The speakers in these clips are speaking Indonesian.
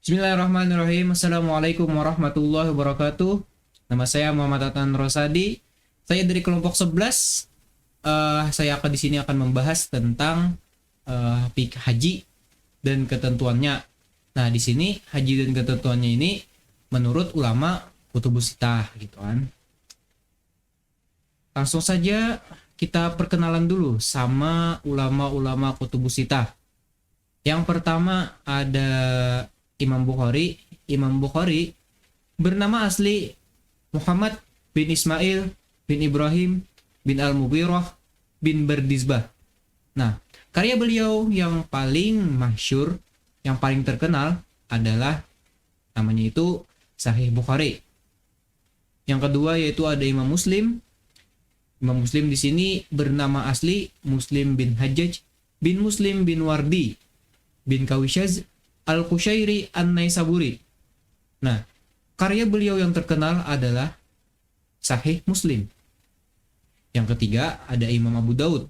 Bismillahirrahmanirrahim. Assalamualaikum warahmatullahi wabarakatuh. Nama saya Muhammad Atan Rosadi. Saya dari kelompok 11. Saya akan di sini akan membahas tentang fikih haji dan ketentuannya. Nah, di sini haji dan ketentuannya ini menurut ulama kutubus sittah gitu kan. Langsung saja kita perkenalan dulu sama ulama-ulama kutubus sittah. Yang pertama ada Imam Bukhari. Imam Bukhari bernama asli Muhammad bin Ismail bin Ibrahim bin Al-Mughirah bin Bardizbah. Nah, karya beliau yang paling masyhur, yang paling terkenal adalah namanya itu Sahih Bukhari. Yang kedua yaitu ada Imam Muslim. Imam Muslim di sini bernama asli Muslim bin Hajjaj bin Muslim bin Wardi bin Kawishaz Al-Qushairi An-Naisaburi. Nah, karya beliau yang terkenal adalah Sahih Muslim. Yang ketiga ada Imam Abu Daud.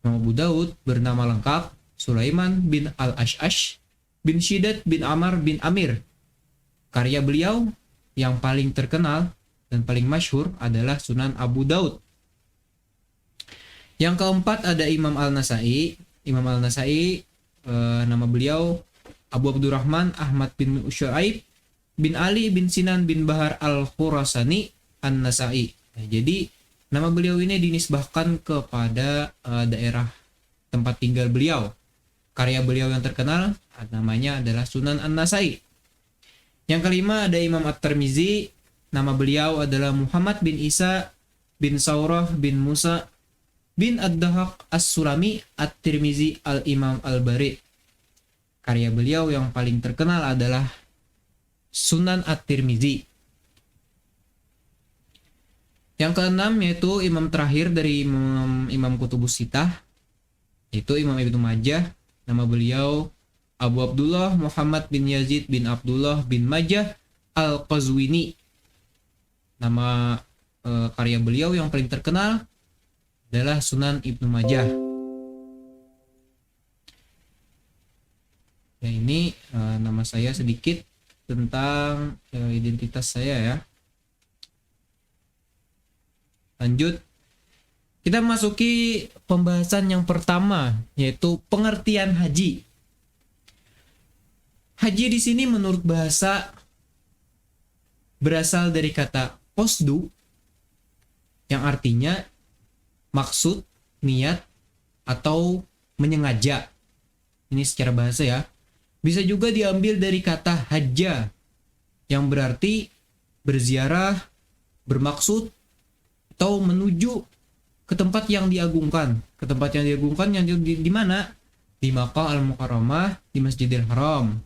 Imam Abu Daud bernama lengkap Sulaiman bin Al-Ash'ash bin Shiddad bin Amr bin Amir. Karya beliau yang paling terkenal dan paling masyhur adalah Sunan Abu Daud. Yang keempat ada Imam Al-Nasai. Imam Al-Nasai nama beliau Abu Abdurrahman Ahmad bin Usy'aib bin Ali bin Sinan bin Bahar Al-Khurasani An-Nasai. Nah, jadi nama beliau ini dinisbahkan kepada daerah tempat tinggal beliau. Karya beliau yang terkenal namanya adalah Sunan An-Nasai. Yang kelima ada Imam At-Tirmizi. Nama beliau adalah Muhammad bin Isa bin Saurah bin Musa bin Ad-Dahaq As-Sulami At-Tirmizi Al-Imam Al-Bari. Karya beliau yang paling terkenal adalah Sunan At-Tirmizi. Yang keenam yaitu imam terakhir dari imam kutubus sittah, yaitu Imam Ibnu Majah. Nama beliau Abu Abdullah Muhammad bin Yazid bin Abdullah bin Majah Al-Qazwini. Nama karya beliau yang paling terkenal adalah Sunan Ibnu Majah. Ya, ini nama saya sedikit tentang identitas saya ya. Lanjut, kita masuki pembahasan yang pertama, yaitu pengertian haji. Haji di sini menurut bahasa berasal dari kata qasdu, yang artinya maksud, niat, atau menyengaja. Ini secara bahasa ya. Bisa juga diambil dari kata hajja, yang berarti berziarah, bermaksud, atau menuju ke tempat yang diagungkan. Ke tempat yang diagungkan yang di mana? Di Makkah Al-Mukarramah, di Masjidil Haram.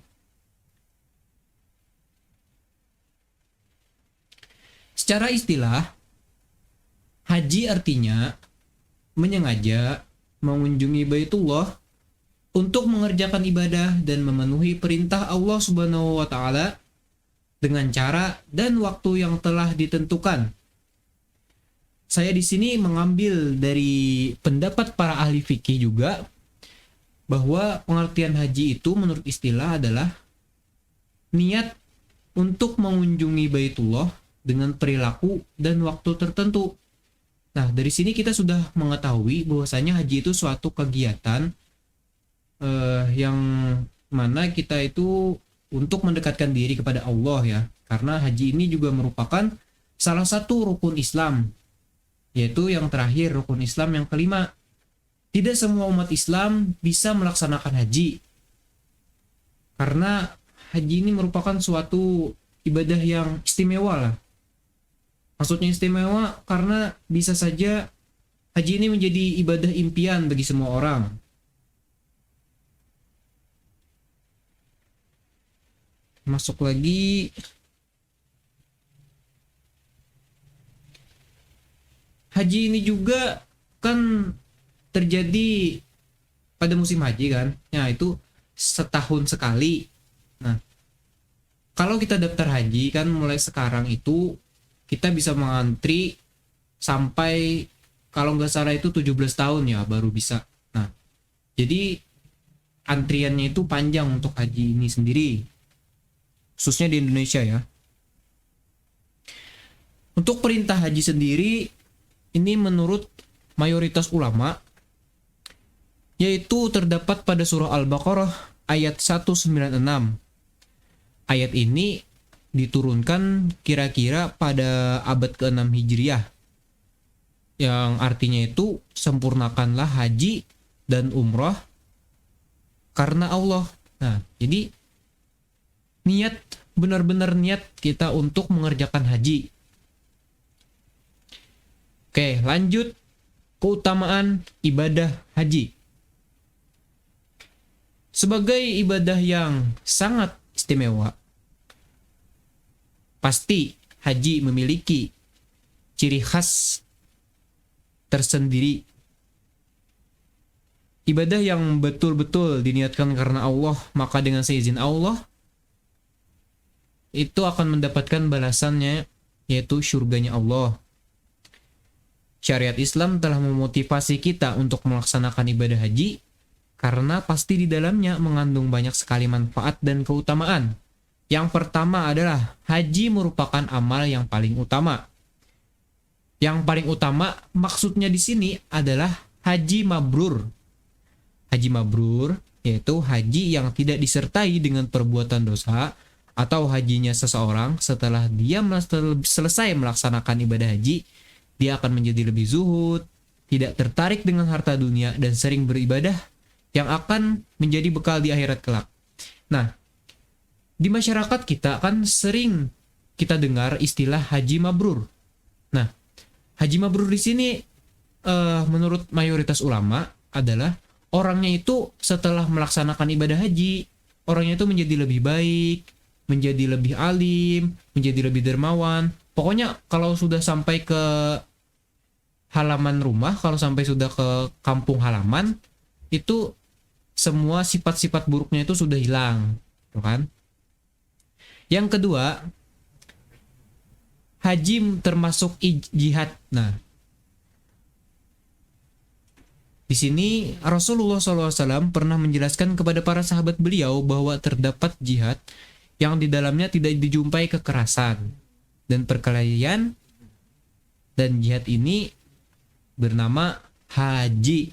Secara istilah, haji artinya menyengaja mengunjungi Baitullah untuk mengerjakan ibadah dan memenuhi perintah Allah Subhanahu wa taala dengan cara dan waktu yang telah ditentukan. Saya di sini mengambil dari pendapat para ahli fikih juga bahwa pengertian haji itu menurut istilah adalah niat untuk mengunjungi Baitullah dengan perilaku dan waktu tertentu. Nah, dari sini kita sudah mengetahui bahwasanya haji itu suatu kegiatan yang mana kita itu untuk mendekatkan diri kepada Allah ya. Karena haji ini juga merupakan salah satu rukun Islam, yaitu yang terakhir rukun Islam yang kelima. Tidak semua umat Islam bisa melaksanakan haji. Karena haji ini merupakan suatu ibadah yang istimewa lah. Maksudnya istimewa karena bisa saja haji ini menjadi ibadah impian bagi semua orang. Masuk lagi. Haji ini juga kan terjadi pada musim haji kan. Ya, itu setahun sekali. Nah, kalau kita daftar haji kan mulai sekarang itu kita bisa mengantri sampai kalau nggak salah itu 17 tahun ya baru bisa. Jadi antriannya itu panjang untuk haji ini sendiri. khususnya di Indonesia ya. Untuk perintah haji sendiri, ini menurut mayoritas ulama, yaitu terdapat pada surah Al-Baqarah ayat 196. Ayat ini diturunkan kira-kira pada abad ke-6 Hijriah, yang artinya itu sempurnakanlah haji dan umrah karena Allah. Nah, jadi niat, benar-benar niat kita untuk mengerjakan haji. Oke, lanjut keutamaan ibadah haji. Sebagai ibadah yang sangat istimewa, pasti haji memiliki ciri khas tersendiri. Ibadah yang betul-betul diniatkan karena Allah, maka dengan seizin Allah, itu akan mendapatkan balasannya, yaitu surganya Allah. Syariat Islam telah memotivasi kita untuk melaksanakan ibadah haji, karena pasti di dalamnya mengandung banyak sekali manfaat dan keutamaan. Yang pertama adalah haji merupakan amal yang paling utama. Yang paling utama maksudnya di sini adalah haji mabrur. Haji mabrur yaitu haji yang tidak disertai dengan perbuatan dosa, atau hajinya seseorang setelah dia selesai melaksanakan ibadah haji, dia akan menjadi lebih zuhud, tidak tertarik dengan harta dunia, dan sering beribadah yang akan menjadi bekal di akhirat kelak. Nah, di masyarakat kita kan sering kita dengar istilah haji mabrur. Nah, haji mabrur di sini menurut mayoritas ulama adalah orangnya itu setelah melaksanakan ibadah haji, orangnya itu menjadi lebih baik, menjadi lebih alim, menjadi lebih dermawan. Pokoknya kalau sudah sampai ke halaman rumah, kalau sampai sudah ke kampung halaman, itu semua sifat-sifat buruknya itu sudah hilang, gitu kan? Yang kedua, haji termasuk jihad. Nah, di sini Rasulullah SAW pernah menjelaskan kepada para sahabat beliau bahwa terdapat jihad yang di dalamnya tidak dijumpai kekerasan dan perkelahian, dan jihad ini bernama haji.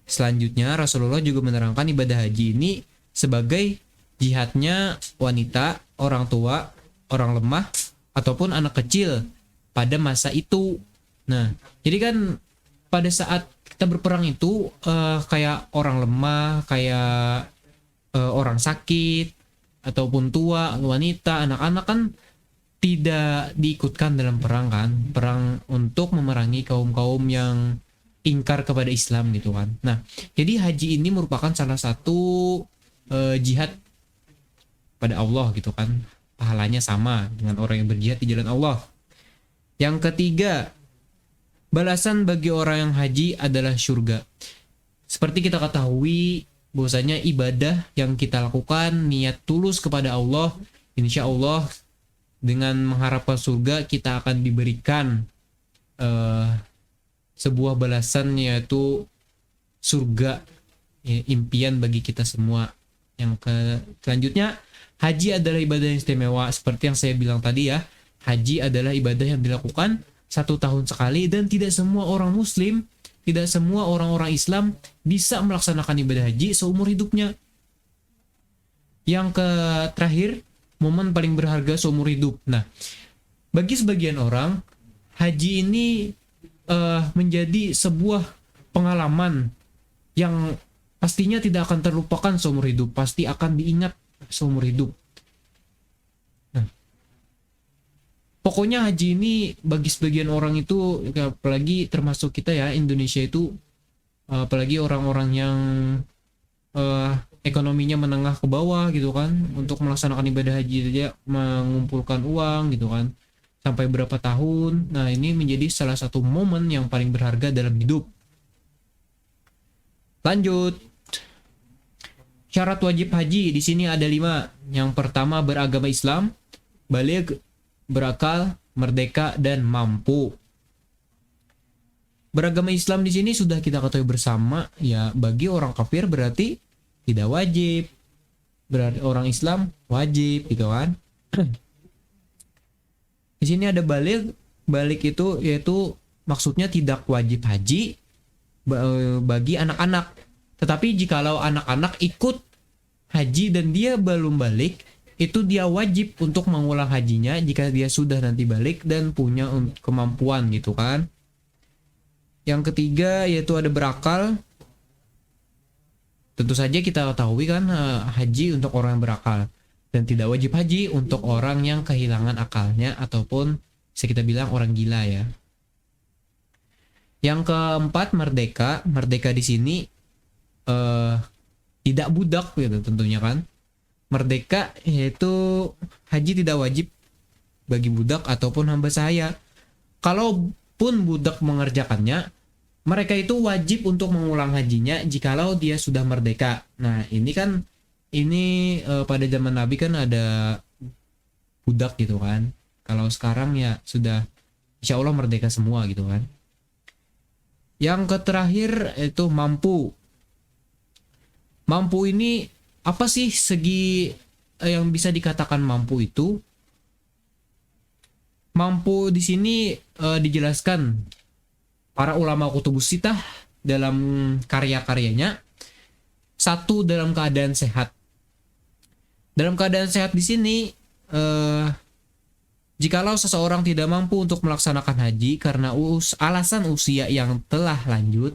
Selanjutnya Rasulullah juga menerangkan ibadah haji ini sebagai jihadnya wanita, orang tua, orang lemah, ataupun anak kecil pada masa itu. Nah, jadi kan pada saat kita berperang itu kayak orang lemah, kayak orang sakit, ataupun tua, wanita, anak-anak kan tidak diikutkan dalam perang kan. Perang untuk memerangi kaum-kaum yang ingkar kepada Islam gitu kan. Nah, jadi haji ini merupakan salah satu jihad pada Allah gitu kan. Pahalanya sama dengan orang yang berjihad di jalan Allah. Yang ketiga, balasan bagi orang yang haji adalah surga. Seperti kita ketahui bahwasanya ibadah yang kita lakukan niat tulus kepada Allah, insya Allah dengan mengharapkan surga kita akan diberikan sebuah balasan, yaitu surga, ya, impian bagi kita semua. Selanjutnya, haji adalah ibadah yang istimewa. Seperti yang saya bilang tadi ya, haji adalah ibadah yang dilakukan 1 tahun sekali, dan tidak semua orang muslim, tidak semua orang-orang Islam bisa melaksanakan ibadah haji seumur hidupnya. Yang terakhir, momen paling berharga seumur hidup. Nah, bagi sebagian orang, haji ini menjadi sebuah pengalaman yang pastinya tidak akan terlupakan seumur hidup, pasti akan diingat seumur hidup. Nah, pokoknya haji ini bagi sebagian orang itu, apalagi termasuk kita ya, Indonesia itu, apalagi orang-orang yang ekonominya menengah ke bawah gitu kan, untuk melaksanakan ibadah haji saja mengumpulkan uang gitu kan, sampai berapa tahun. Nah, ini menjadi salah satu momen yang paling berharga dalam hidup. Lanjut, syarat wajib haji di sini ada 5. Yang pertama, beragama Islam, baligh, berakal, merdeka, dan mampu. Beragama Islam di sini sudah kita ketahui bersama ya, bagi orang kafir berarti tidak wajib. berarti orang Islam wajib gitu kan. Di sini ada balik. Balik itu yaitu maksudnya tidak wajib haji bagi anak-anak. Tetapi jikalau anak-anak ikut haji dan dia belum balik, itu dia wajib untuk mengulang hajinya jika dia sudah nanti balik dan punya kemampuan gitu kan. Yang ketiga yaitu ada berakal. Tentu saja kita ketahui kan haji untuk orang yang berakal, dan tidak wajib haji untuk orang yang kehilangan akalnya ataupun bisa kita bilang orang gila ya. Yang keempat merdeka. Merdeka di sini tidak budak gitu tentunya kan. Merdeka yaitu haji tidak wajib bagi budak ataupun hamba sahaya. Kalaupun budak mengerjakannya, mereka itu wajib untuk mengulang hajinya jikalau dia sudah merdeka. Nah ini kan pada zaman Nabi kan ada budak gitu kan. Kalau sekarang ya sudah insya Allah merdeka semua gitu kan. Yang terakhir itu mampu. Mampu ini apa sih segi yang bisa dikatakan mampu itu? Mampu di sini dijelaskan para ulama kutubus sitah dalam karya-karyanya. Satu, dalam keadaan sehat. Dalam keadaan sehat di sini jikalau seseorang tidak mampu untuk melaksanakan haji karena alasan usia yang telah lanjut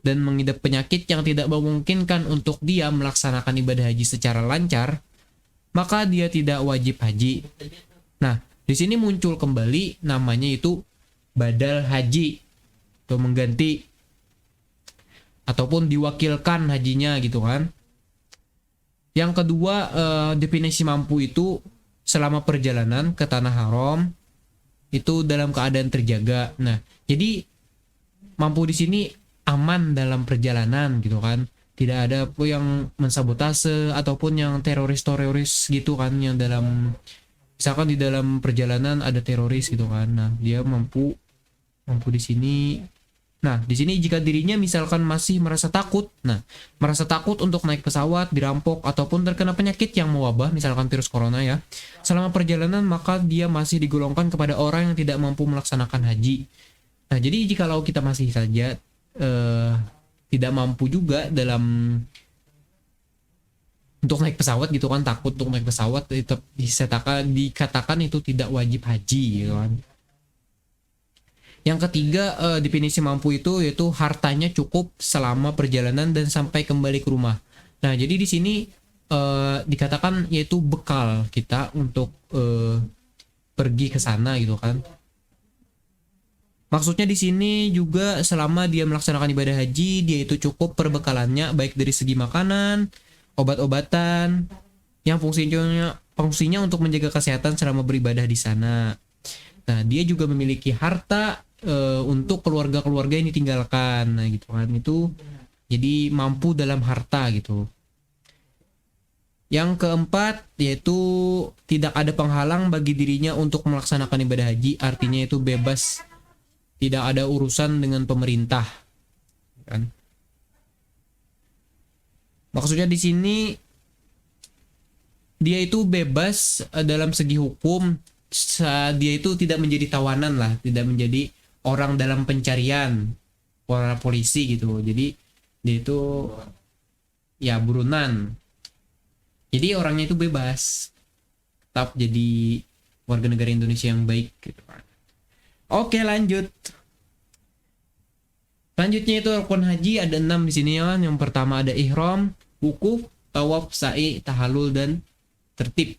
dan mengidap penyakit yang tidak memungkinkan untuk dia melaksanakan ibadah haji secara lancar, maka dia tidak wajib haji. Nah, di sini muncul kembali namanya itu badal haji atau mengganti ataupun diwakilkan hajinya gitu kan. Yang kedua, definisi mampu itu selama perjalanan ke tanah haram itu dalam keadaan terjaga. Nah, jadi mampu di sini aman dalam perjalanan gitu kan. Tidak ada yang mensabotase ataupun yang teroris gitu kan, yang dalam misalkan di dalam perjalanan ada teroris gitu kan. Nah, dia mampu di sini. Nah, di sini jika dirinya misalkan masih merasa takut, merasa takut untuk naik pesawat, dirampok, ataupun terkena penyakit yang mewabah, misalkan virus corona ya, selama perjalanan maka dia masih digolongkan kepada orang yang tidak mampu melaksanakan haji. Nah, jadi jikalau kita masih saja tidak mampu juga dalam untuk naik pesawat gitu kan, takut untuk naik pesawat, itu dikatakan itu tidak wajib haji gitu kan. Yang ketiga, definisi mampu itu yaitu hartanya cukup selama perjalanan dan sampai kembali ke rumah. Nah, jadi di sini dikatakan yaitu bekal kita untuk pergi ke sana gitu kan. Maksudnya di sini juga selama dia melaksanakan ibadah haji, dia itu cukup perbekalannya baik dari segi makanan, obat-obatan yang fungsinya untuk menjaga kesehatan selama beribadah di sana. Nah, dia juga memiliki harta untuk keluarga-keluarga yang ditinggalkan. Nah, gitu kan. Itu jadi mampu dalam harta gitu. Yang keempat yaitu tidak ada penghalang bagi dirinya untuk melaksanakan ibadah haji, artinya itu bebas, tidak ada urusan dengan pemerintah kan. Maksudnya di sini dia itu bebas dalam segi hukum, dia itu tidak menjadi tawanan lah, tidak menjadi orang dalam pencarian para polisi gitu. Jadi dia itu ya buronan. Jadi orangnya itu bebas, tetap jadi warga negara Indonesia yang baik gitu kan. Oke, lanjut. Selanjutnya itu rukun haji ada 6 di sini ya. Yang pertama ada ihram, wukuf, tawaf, sa'i, tahallul dan tertib.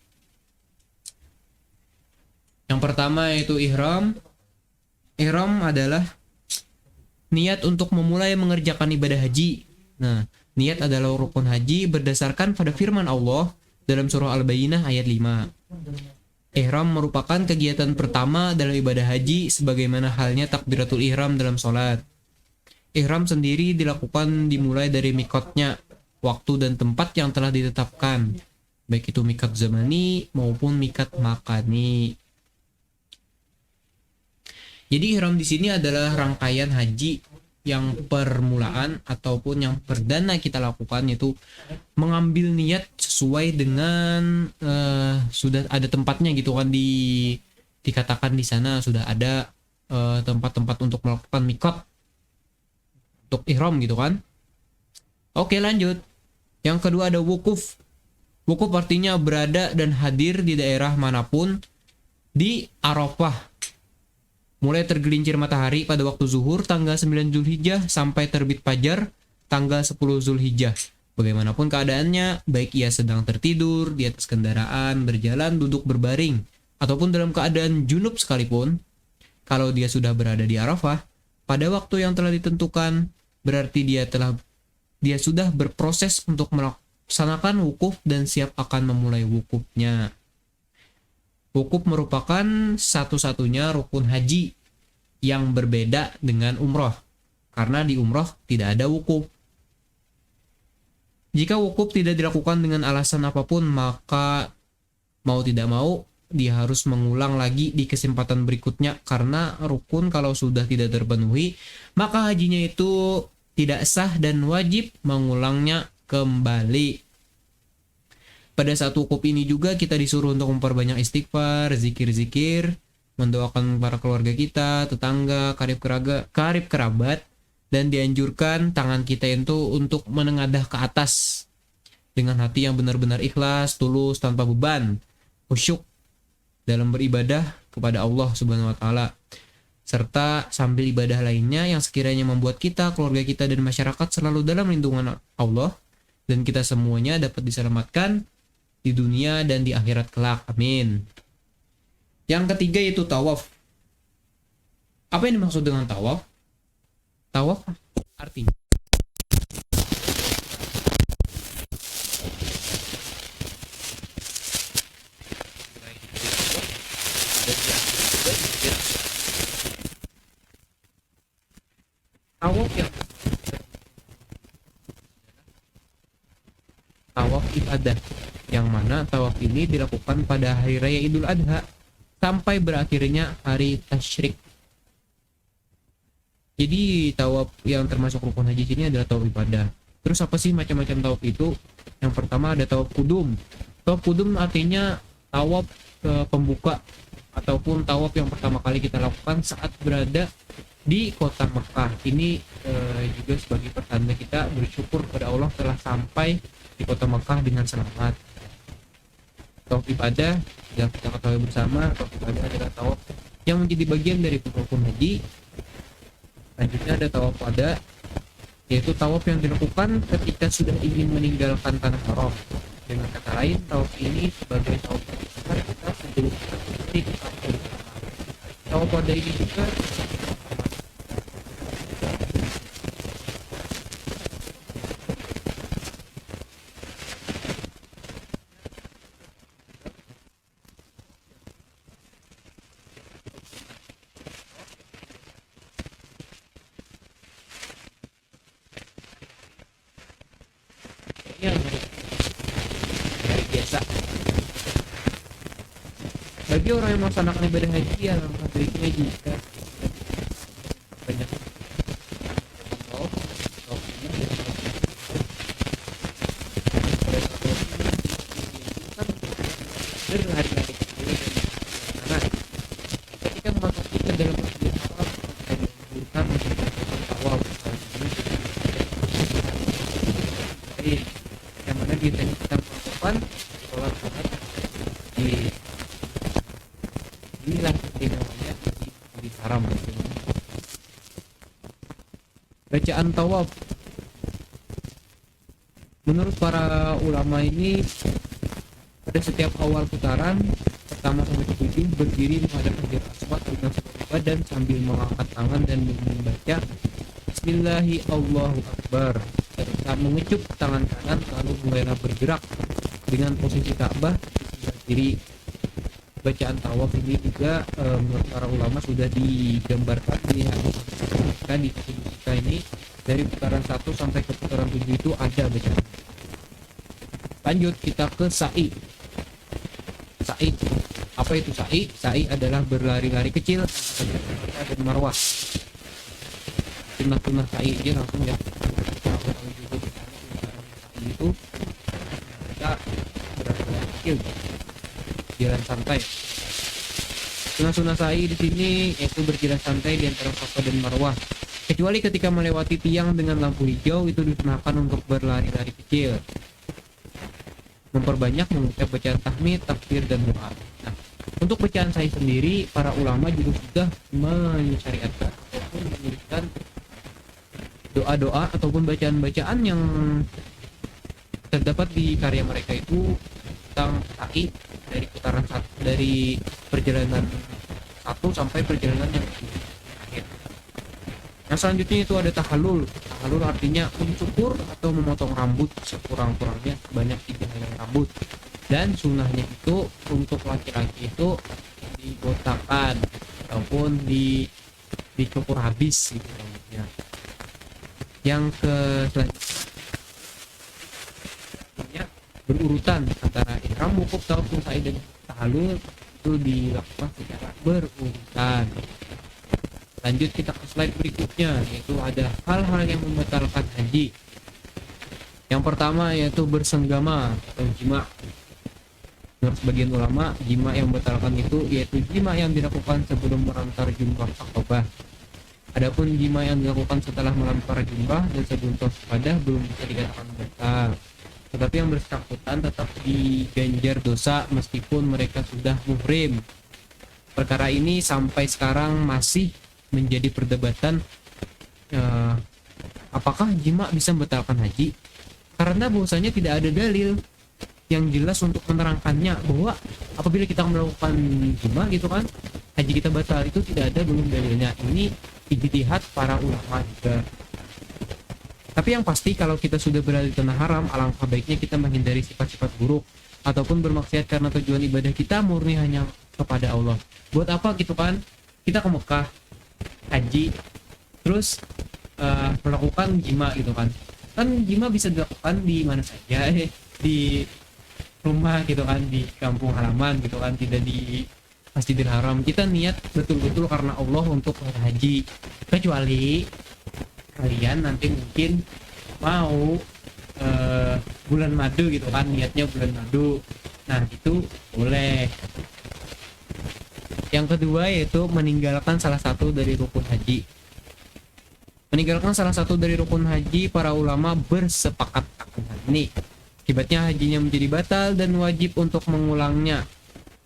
Yang pertama yaitu ihram. Ihram adalah niat untuk memulai mengerjakan ibadah haji. Nah, niat adalah rukun haji berdasarkan pada firman Allah dalam surah Al-Bayyinah ayat 5. Ihram merupakan kegiatan pertama dalam ibadah haji sebagaimana halnya takbiratul ihram dalam sholat. Ihram sendiri dilakukan dimulai dari mikotnya, waktu dan tempat yang telah ditetapkan, baik itu mikat zamani maupun mikat makani. Jadi ihram di sini adalah rangkaian haji yang permulaan ataupun yang perdana kita lakukan, yaitu mengambil niat sesuai dengan sudah ada tempatnya gitu kan, dikatakan di sana sudah ada tempat-tempat untuk melakukan mikot untuk ihram gitu kan. Oke, lanjut. Yang kedua ada wukuf. Wukuf artinya berada dan hadir di daerah manapun di Arafah, mulai tergelincir matahari pada waktu zuhur tanggal 9 Zulhijjah sampai terbit fajar tanggal 10 Zulhijjah. Bagaimanapun keadaannya, baik ia sedang tertidur, di atas kendaraan, berjalan, duduk berbaring, ataupun dalam keadaan junub sekalipun, kalau dia sudah berada di Arafah pada waktu yang telah ditentukan, berarti dia sudah berproses untuk melaksanakan wukuf dan siap akan memulai wukufnya. Wukuf merupakan satu-satunya rukun haji yang berbeda dengan umroh, karena di umroh tidak ada wukuf. Jika wukuf tidak dilakukan dengan alasan apapun, maka mau tidak mau dia harus mengulang lagi di kesempatan berikutnya, karena rukun kalau sudah tidak terpenuhi, maka hajinya itu tidak sah dan wajib mengulangnya kembali. Pada saat wukuf ini juga kita disuruh untuk memperbanyak istighfar, zikir-zikir, mendoakan para keluarga kita, tetangga, karib kerabat, dan dianjurkan tangan kita itu untuk menengadah ke atas dengan hati yang benar-benar ikhlas, tulus, tanpa beban, khusyuk dalam beribadah kepada Allah Subhanahu wa taala, serta sambil ibadah lainnya yang sekiranya membuat kita, keluarga kita, dan masyarakat selalu dalam lindungan Allah, dan kita semuanya dapat diselamatkan di dunia dan di akhirat kelak. Amin. Yang ketiga yaitu tawaf. Apa yang dimaksud dengan tawaf? Tawaf artinya tawaf ibadah, yang mana tawaf ini dilakukan pada hari raya Idul Adha sampai berakhirnya hari tasyrik. Jadi tawaf yang termasuk rukun haji ini adalah tawaf ibadah. Terus apa sih macam-macam tawaf itu? Yang pertama ada tawaf kudum. Tawaf kudum artinya tawaf pembuka ataupun tawaf yang pertama kali kita lakukan saat berada di kota Mekah. Ini juga sebagai pertanda kita bersyukur kepada Allah telah sampai di kota Mekah dengan selamat. Tawaf ibadah yang kita ketahui bersama, tawaf ibadah adalah tawaf yang menjadi bagian dari rukun haji. Selanjutnya ada tawaf wada, yaitu tawaf yang dilakukan ketika sudah ingin meninggalkan tanah haram. Dengan kata lain, tawaf ini sebagai tawaf kita sebelum kita tawaf wada ini juga hari biasa. Bagi orang yang melaksanakan ibadah haji, ya lakukan haji banyak berhari-hari. Karena ketika memasuki ke dalam masjid haram, kita dianjurkan tawaf. Yang mana kita melakukan sholat di inilah namanya di haram. Bacaan tawaf menurut para ulama ini pada setiap awal putaran pertama sampai ke-7 berdiri menghadap Hajar Aswad dengan seluruh badan sambil mengangkat tangan dan membaca Bismillahi Allahu Akbar, serta mengecup tangan kanan lalu mulailah bergerak dengan posisi Ka'bah di sebelah kiri. Bacaan tawaf ini juga menurut para ulama sudah digambarkan di hadis di kita ini dari putaran 1 sampai ke putaran 7 itu ada bacaan. Lanjut kita ke sa'i. Sa'i, apa itu sa'i? Sa'i adalah berlari-lari kecil antara Safa dan Marwah. sunnah sa'i aja langsung ya. Kalau tahu juga misalnya sa'i itu kita berjalan kecil, jalan santai. Sunnah sa'i di sini yaitu berjalan santai di antara Safa dan Marwah. Kecuali ketika melewati tiang dengan lampu hijau, itu disunahkan untuk berlari-lari kecil. Memperbanyak mengucap bacaan tahmid, takbir, dan doa. Nah, untuk bacaan sa'i sendiri, para ulama juga sudah mensyariatkan ataupun menuliskan doa-doa ataupun bacaan-bacaan yang terdapat di karya mereka itu tentang sa'i dari putaran satu, dari perjalanan satu sampai perjalanan yang terakhir. Nah, selanjutnya itu ada tahallul. Tahallul artinya mencukur atau memotong rambut sekurang-kurangnya sebanyak 3 helai rambut. Dan sunnahnya itu untuk laki-laki itu dibotakan ataupun dicukur habis gitu rambutnya. Yang ke selanjutnya berurutan antara ihram, wukuf, tawaf, sa'i dan tahallul itu dilakukan secara berurutan. Lanjut kita ke slide berikutnya, yaitu ada hal-hal yang membatalkan haji. Yang pertama yaitu bersenggama atau jima. Menurut sebagian ulama, jima yang membatalkan itu yaitu jima yang dilakukan sebelum melempar jumrah Aqabah. Adapun jima yang dilakukan setelah melempar jumrah dan sebelum tawaf ifadah belum bisa dikatakan batal. Tetapi yang bersangkutan tetap diganjar dosa meskipun mereka sudah muhrim. Perkara ini sampai sekarang masih menjadi perdebatan, apakah jima bisa membatalkan haji, karena bahwasanya tidak ada dalil yang jelas untuk menerangkannya bahwa apabila kita melakukan jima gitu kan haji kita batal, itu tidak ada belum dalilnya. Ini ijtihad para ulama juga. Tapi yang pasti kalau kita sudah berada di tanah haram, alangkah baiknya kita menghindari sifat-sifat buruk ataupun bermaksiat karena tujuan ibadah kita murni hanya kepada Allah. Buat apa gitu kan kita ke Mekah haji terus melakukan jima gitu kan jima bisa dilakukan di mana saja, di rumah gitu kan, di kampung halaman gitu kan, tidak di Masjidil Haram. Kita niat betul-betul karena Allah untuk haji, kecuali kalian nanti mungkin mau bulan madu gitu kan, niatnya bulan madu, nah itu boleh. Yang kedua yaitu meninggalkan salah satu dari rukun haji. Meninggalkan salah satu dari rukun haji, para ulama bersepakat akan hal ini. Akibatnya hajinya menjadi batal dan wajib untuk mengulangnya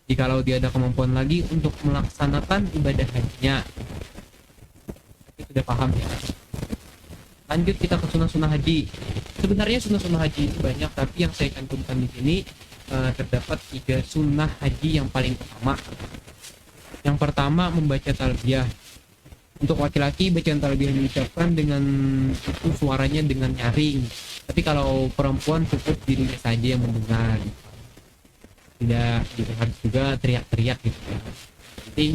jikalau dia ada kemampuan lagi untuk melaksanakan ibadah hajinya. Kita sudah paham ya. Lanjut kita ke sunnah-sunnah haji. Sebenarnya sunnah-sunnah haji itu banyak, tapi yang saya cantumkan di sini terdapat 3 sunnah haji yang paling utama. Yang pertama membaca talbiyah. Untuk laki-laki bacaan talbiyah diucapkan dengan itu suaranya dengan nyaring. Tapi kalau perempuan cukup dirinya saja yang mendengar. Tidak harus juga teriak-teriak gitu ya. Penting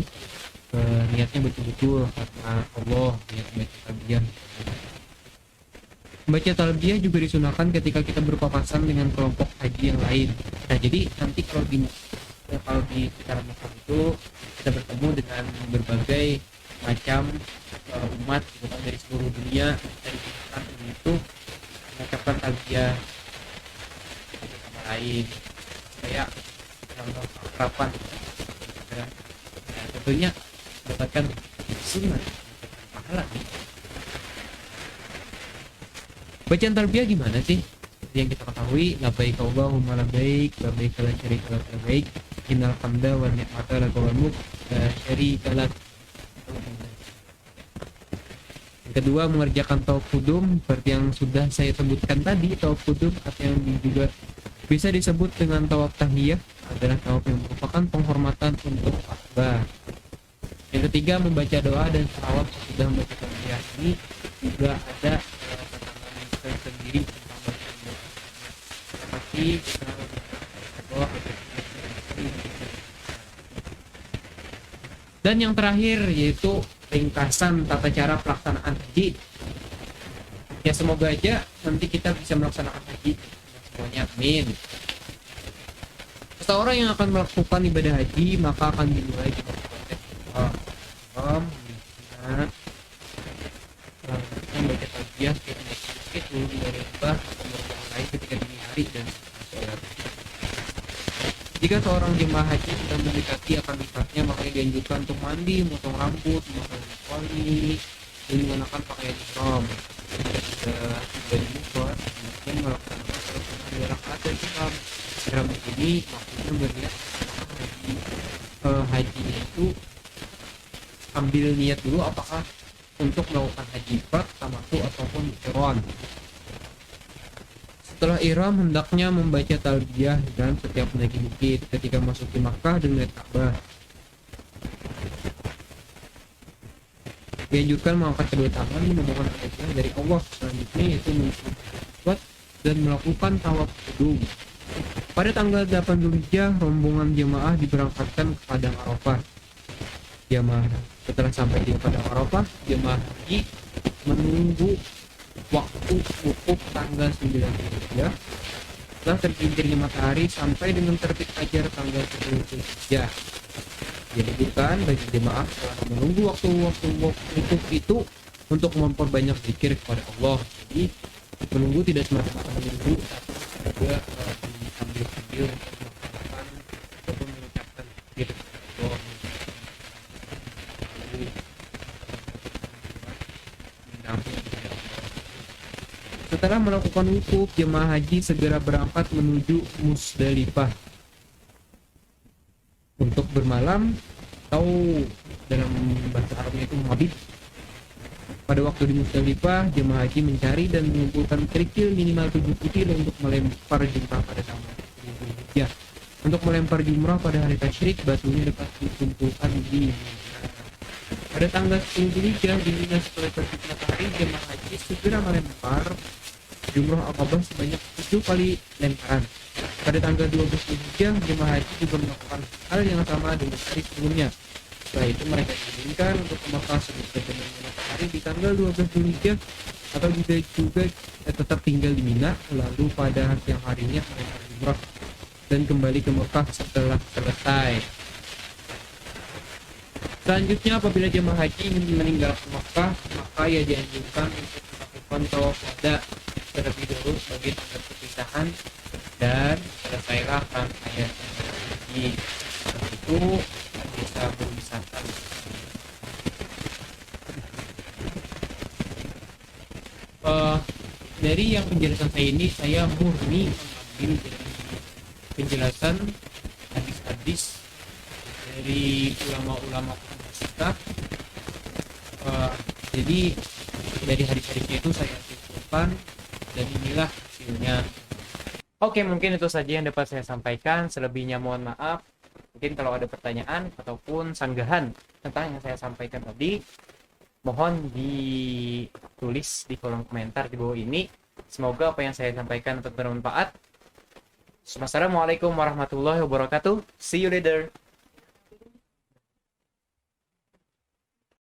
niatnya betul-betul karena Allah, niat membaca talbiyah. Membaca talbiyah juga disunahkan ketika kita berpapasan dengan kelompok haji yang lain. Nah, jadi nanti kalau di secara Mekah itu kita bertemu dengan berbagai macam umat gitu kan, dari seluruh dunia, dari sekitar itu mengucapkan talbiyah satu sama lain supaya contoh keakraban ya. Nah, tentunya mendapatkan sunnah, pahala. Bacaan talbiyah gimana sih? Yang kita ketahui, labbaik Allahumma labbaik, labbaik la syarika lak labbaik, innal hamda wan ni'mata lak wal mulk la syarika lak. Yang kedua, mengerjakan tawaf qudum seperti yang sudah saya sebutkan tadi. Tawaf qudum atau yang juga bisa disebut dengan tawaf tahiyah adalah tawaf yang merupakan penghormatan untuk Ka'bah. Yang ketiga, membaca doa dan salawat sesudah membaca talbiyah. Ini juga ada tersendiri tentang bacaan doa. Seperti doa. Dan yang terakhir yaitu ringkasan tata cara pelaksanaan haji. Ya semoga aja nanti kita bisa melaksanakan haji semuanya, amin. Seseorang yang akan melakukan ibadah haji maka akan dimulai dengan proses Jika seorang jemaah haji sudah mendekati akan mikatnya, maka dianjurkan untuk mandi, memotong rambut, memakai kuali, dan mengenakan pakaian ihram. Jika sudah tiba di Mekah, kemudian melaksanakan sholat sunnah 2 rakaat dan ihram. Ihram ini maksudnya berniat haji. Haji itu ambil niat dulu apakah untuk melakukan haji ifrad, tamattu ataupun qiran. Setelah ihram hendaknya membaca talbiyah dan setiap menaiki bukit ketika masuk ke Makkah dan melihat Ka'bah. Dianjurkan mengangkat kedua tangan memohon hajat dari Allah. Selanjutnya yaitu mensuat dan melakukan tawaf kudum. Pada tanggal 8 Dzulhijjah, rombongan jemaah diberangkatkan ke Padang Arafah. Jemaah setelah sampai di Padang Arafah, jemaah haji menunggu waktu wukuf tanggal 9 Dzulhijjah setelah tergelincirnya matahari sampai dengan terbit fajar tanggal 10 Dzulhijjah. Dianjurkan bagi jemaah setelah menunggu waktu-waktu wukuf itu untuk memperbanyak zikir kepada Allah. Jadi menunggu tidak semata-mata menunggu, tapi juga sambil-sambil melaksanakan ataupun mengucapkan zikir kepada Allah. Setelah melakukan wukuf, jemaah haji segera berangkat menuju Musdalifah untuk bermalam, atau dalam bahasa Arabnya itu mabit. Pada waktu di Musdalifah, jemaah haji mencari dan mengumpulkan kerikil minimal 7 butir untuk melempar jumrah pada tanggal 10 Dzulhijjah. Untuk melempar jumrah pada hari tasyrik, batunya dapat dikumpulkan di Mina. Pada tanggal 10 Dzulhijjah di Mina setelah terbit matahari, jemaah haji segera melempar jumrah Aqabah sebanyak 7 kali lemparan. Pada tanggal 12 Dzulhijjah, jemaah haji juga melakukan hal yang sama dengan hari sebelumnya. Setelah itu mereka diizinkan untuk ke Makkah sebelum terbenamnya matahari di tanggal 12 Dzulhijjah, atau juga tetap tinggal di Mina, lalu pada siang harinya melempar jumrah dan kembali ke Makkah setelah selesai. Selanjutnya, apabila jemaah haji ingin meninggalkan Makkah, maka ia dianjurkan untuk melakukan tawaf wada terlebih dahulu sebagai tanda perpisahan dan selesailah rangkaian haji. Setelah itu bisa berwisata. Dari yang penjelasan saya ini, saya murni mengambil dari penjelasan hadis-hadis dari ulama-ulama kita. Jadi dari hadis-hadisnya itu saya simpulkan dan inilah hasilnya. Oke, mungkin itu saja yang dapat saya sampaikan. Selebihnya mohon maaf. Mungkin kalau ada pertanyaan ataupun sanggahan tentang yang saya sampaikan tadi, mohon ditulis di kolom komentar di bawah ini. Semoga apa yang saya sampaikan tetap bermanfaat. Wassalamualaikum warahmatullahi wabarakatuh. See you later.